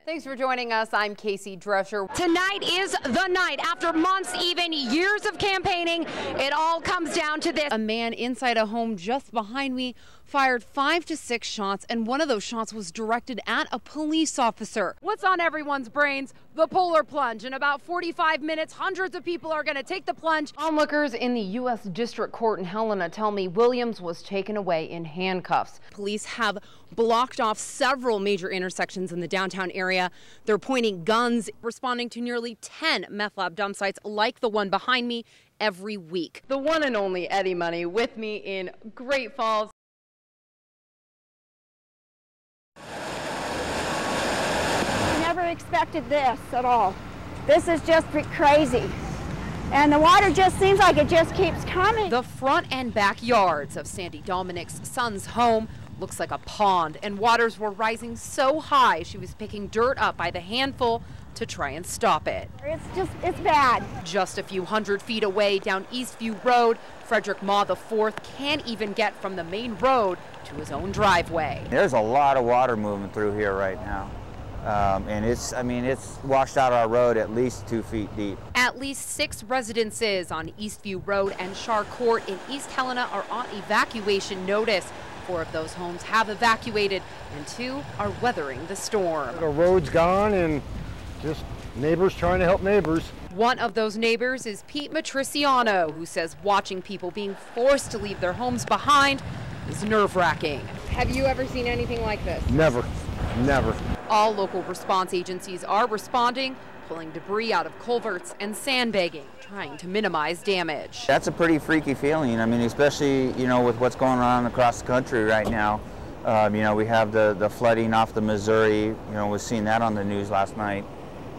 Thanks for joining us. I'm Kacey Drescher. Tonight is the night. After months, even years of campaigning, it all comes down to this. A man inside a home just behind me fired 5 to 6 shots, and one of those shots was directed at a police officer. What's on everyone's brains? The polar plunge. In about 45 minutes, hundreds of people are going to take the plunge. Onlookers in the U.S. District Court in Helena tell me Williams was taken away in handcuffs. Police have blocked off several major intersections in the downtown area. They're pointing guns, responding to nearly 10 meth lab dump sites like the one behind me every week. The one and only Eddie Money with me in Great Falls. Never expected this at all. This is just crazy. And the water just seems like it just keeps coming. The front and backyards of Sandy Dominic's son's home looks like a pond, and waters were rising so high she was picking dirt up by the handful to try and stop it. It's bad. Just a few hundred feet away down Eastview Road, Frederick Maw IV can't even get from the main road to his own driveway. There's a lot of water moving through here right now. And it's washed out our road at least 2 feet deep. At least 6 residences on Eastview Road and Shar Court in East Helena are on evacuation notice. 4 of those homes have evacuated and 2 are weathering the storm. The road's gone and just neighbors trying to help neighbors. One of those neighbors is Pete Matriciano, who says watching people being forced to leave their homes behind is nerve-wracking. Have you ever seen anything like this? Never. All local response agencies are responding, pulling debris out of culverts and sandbagging, trying to minimize damage. That's a pretty freaky feeling. I mean, especially, with what's going on across the country right now. We have the flooding off the Missouri, we've seen that on the news last night.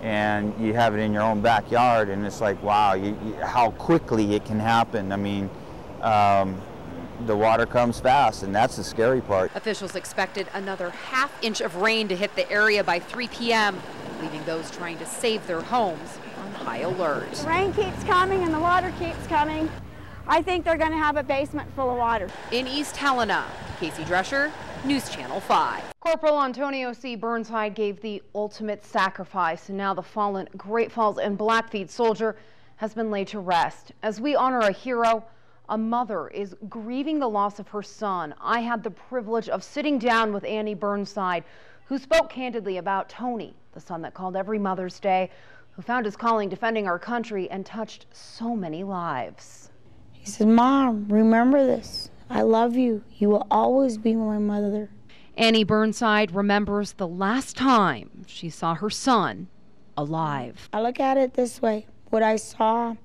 And you have it in your own backyard, and it's like, wow, how quickly it can happen. I mean, the water comes fast, and that's the scary part. Officials expected another ½ inch of rain to hit the area by 3 p.m., leaving those trying to save their homes on high alert. The rain keeps coming and the water keeps coming. I think they're going to have a basement full of water. In East Helena, Kacey Drescher, News Channel 5. Corporal Antonio C. Burnside gave the ultimate sacrifice, and now the fallen Great Falls and Blackfeet soldier has been laid to rest. As we honor a hero, a mother is grieving the loss of her son. I had the privilege of sitting down with Annie Burnside, who spoke candidly about Tony, the son that called every Mother's Day, who found his calling defending our country and touched so many lives. He said, "Mom, remember this. I love you. You will always be my mother." Annie Burnside remembers the last time she saw her son alive. I look at it this way. What I saw,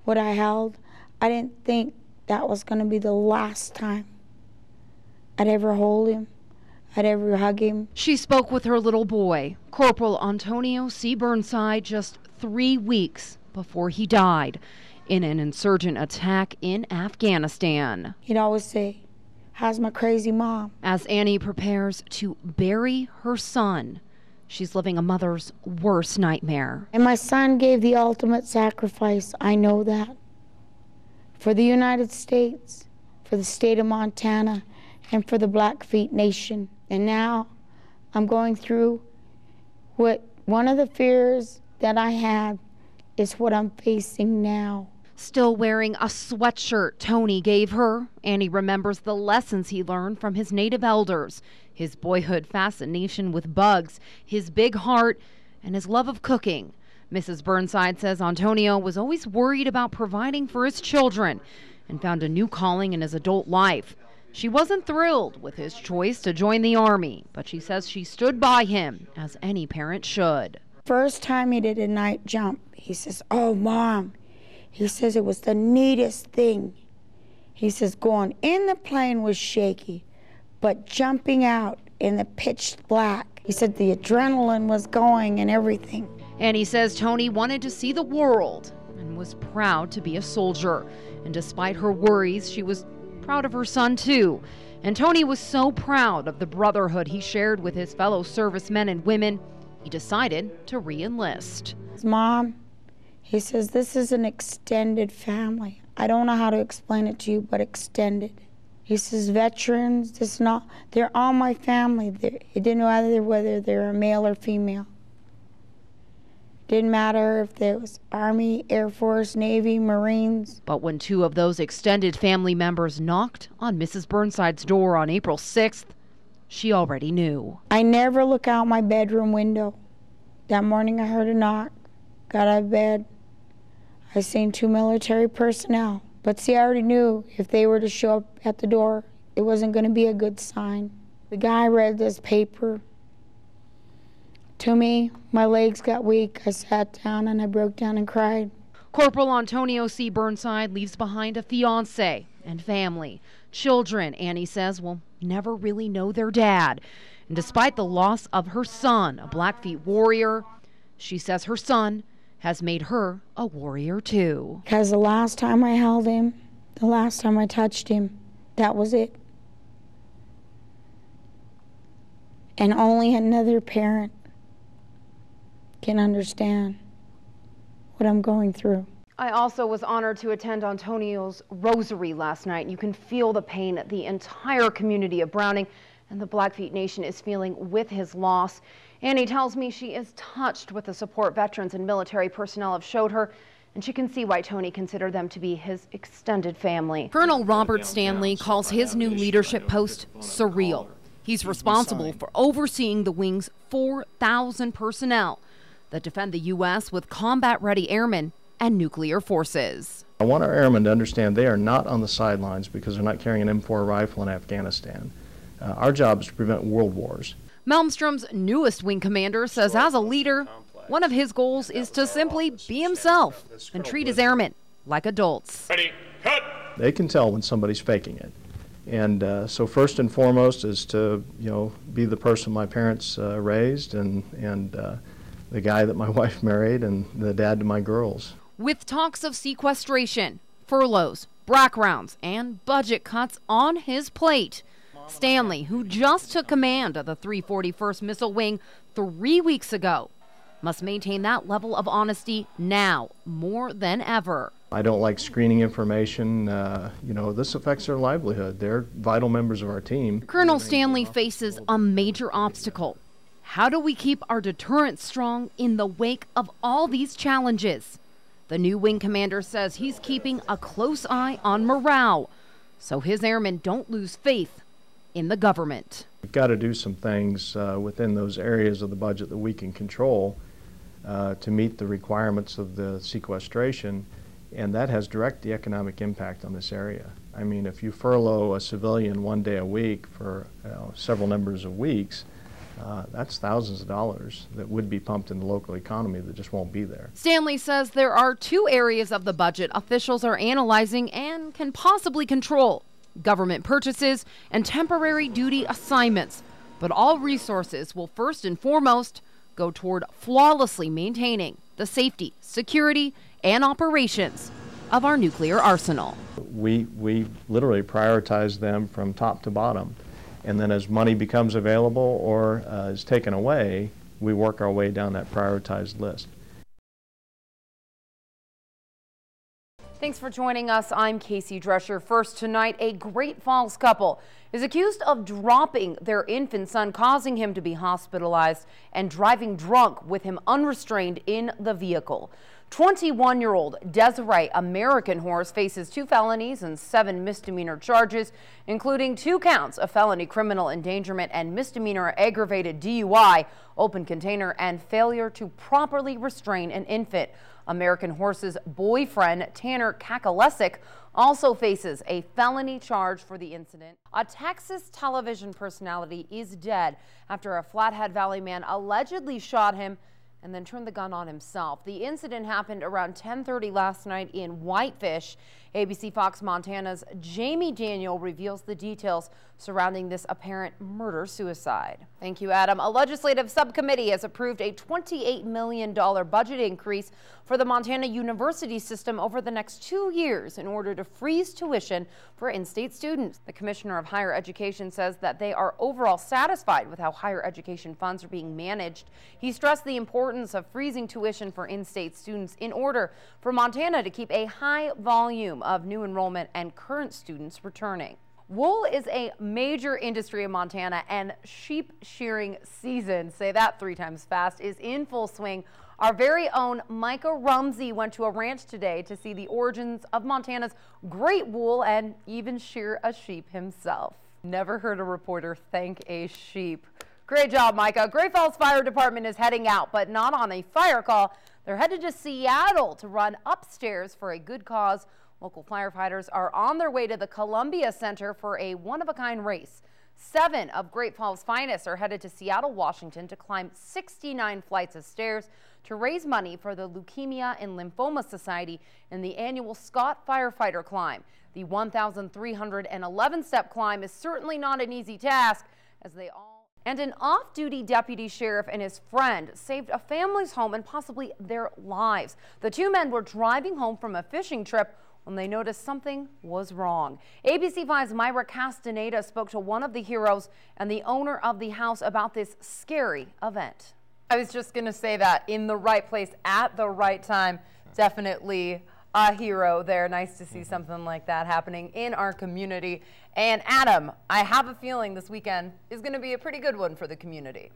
what I held, I didn't think that was going to be the last time I'd ever hold him, I'd ever hug him. She spoke with her little boy, Corporal Antonio C. Burnside, just 3 weeks before he died in an insurgent attack in Afghanistan. He'd always say, "How's my crazy mom?" As Annie prepares to bury her son, she's living a mother's worst nightmare. And my son gave the ultimate sacrifice, I know that. For the United States, for the state of Montana, and for the Blackfeet Nation. And now I'm going through what one of the fears that I had is what I'm facing now. Still wearing a sweatshirt Tony gave her, Annie remembers the lessons he learned from his native elders, his boyhood fascination with bugs, his big heart, and his love of cooking. Mrs. Burnside says Antonio was always worried about providing for his children and found a new calling in his adult life. She wasn't thrilled with his choice to join the Army, but she says she stood by him, as any parent should. First time he did a night jump, he says, "Oh, Mom," he says, "it was the neatest thing." He says, going in the plane was shaky, but jumping out in the pitch black, he said the adrenaline was going and everything. And he says Tony wanted to see the world and was proud to be a soldier. And despite her worries, she was proud of her son too. And Tony was so proud of the brotherhood he shared with his fellow servicemen and women, he decided to re-enlist. Mom, he says, this is an extended family. I don't know how to explain it to you, but extended. He says, veterans, they're all my family. He didn't know whether they're a male or female. Didn't matter if it was Army, Air Force, Navy, Marines. But when two of those extended family members knocked on Mrs. Burnside's door on April 6th, she already knew. I never look out my bedroom window. That morning I heard a knock, got out of bed. I seen 2 military personnel. But see, I already knew if they were to show up at the door, it wasn't going to be a good sign. The guy read this paper to me. My legs got weak. I sat down and I broke down and cried. Corporal Antonio C. Burnside leaves behind a fiance and family. Children, Annie says, will never really know their dad. And despite the loss of her son, a Blackfeet warrior, she says her son has made her a warrior too. Because the last time I held him, the last time I touched him, that was it. And only another parent can understand what I'm going through. I also was honored to attend Antonio's rosary last night. You can feel the pain the entire community of Browning and the Blackfeet Nation is feeling with his loss. Annie tells me she is touched with the support veterans and military personnel have showed her, and she can see why Tony considered them to be his extended family. Colonel Robert Stanley calls his new leadership post surreal. He's responsible for overseeing the wing's 4,000 personnel that defend the U.S. with combat-ready airmen and nuclear forces. I want our airmen to understand they are not on the sidelines because they're not carrying an M4 rifle in Afghanistan. Our job is to prevent world wars. Malmstrom's newest wing commander says as a leader, one of his goals is to simply be himself and treat his airmen like adults. Ready, cut! They can tell when somebody's faking it. And so first and foremost is to, be the person my parents raised and the guy that my wife married and the dad to my girls. With talks of sequestration, furloughs, backgrounds, and budget cuts on his plate, Stanley, who just took command of the 341st Missile Wing 3 weeks ago, must maintain that level of honesty now more than ever. I don't like screening information. This affects their livelihood. They're vital members of our team. Colonel Stanley faces a major obstacle. How do we keep our deterrence strong in the wake of all these challenges? The new wing commander says he's keeping a close eye on morale, so his airmen don't lose faith in the government. We've got to do some things within those areas of the budget that we can control to meet the requirements of the sequestration, and that has direct economic impact on this area. I mean, if you furlough a civilian 1 day a week for several numbers of weeks, that's thousands of dollars that would be pumped in the local economy that just won't be there. Stanley says there are 2 areas of the budget officials are analyzing and can possibly control: government purchases and temporary duty assignments. But all resources will first and foremost go toward flawlessly maintaining the safety, security, and operations of our nuclear arsenal. We literally prioritize them from top to bottom. And then as money becomes available or is taken away, we work our way down that prioritized list. Thanks for joining us. I'm Kacey Drescher. First tonight, a Great Falls couple is accused of dropping their infant son, causing him to be hospitalized and driving drunk with him unrestrained in the vehicle. 21-year-old Desiree American Horse faces 2 felonies and 7 misdemeanor charges, including 2 counts of felony criminal endangerment and misdemeanor aggravated DUI, open container, and failure to properly restrain an infant. American Horse's boyfriend, Tanner Kakalesic, also faces a felony charge for the incident. A Texas television personality is dead after a Flathead Valley man allegedly shot him and then turned the gun on himself. The incident happened around 10:30 last night in Whitefish. ABC Fox Montana's Jamie Daniel reveals the details surrounding this apparent murder-suicide. Thank you, Adam. A legislative subcommittee has approved a $28 million budget increase for the Montana university system over the next 2 years in order to freeze tuition for in-state students. The Commissioner of Higher Education says that they are overall satisfied with how higher education funds are being managed. He stressed the importance of freezing tuition for in-state students in order for Montana to keep a high volume of new enrollment and current students returning. Wool is a major industry in Montana, and sheep shearing season, say that 3 times fast, is in full swing Our very own Micah Rumsey went to a ranch today to see the origins of Montana's great wool and even shear a sheep himself. Never heard a reporter thank a sheep. Great job, Micah. Great Falls Fire Department is heading out, but not on a fire call. They're headed to Seattle to run upstairs for a good cause. Local firefighters are on their way to the Columbia Center for a one-of-a-kind race. 7 of Great Falls' finest are headed to Seattle, Washington to climb 69 flights of stairs to raise money for the Leukemia and Lymphoma Society in the annual Scott Firefighter Climb. The 1,311-step climb is certainly not an easy task, as and an off-duty deputy sheriff and his friend saved a family's home and possibly their lives. The two men were driving home from a fishing trip when they noticed something was wrong. ABC 5's Myra Castaneda spoke to one of the heroes and the owner of the house about this scary event. I was just going to say that, in the right place at the right time. Definitely a hero there. Nice to see something like that happening in our community. And Adam, I have a feeling this weekend is going to be a pretty good one for the community.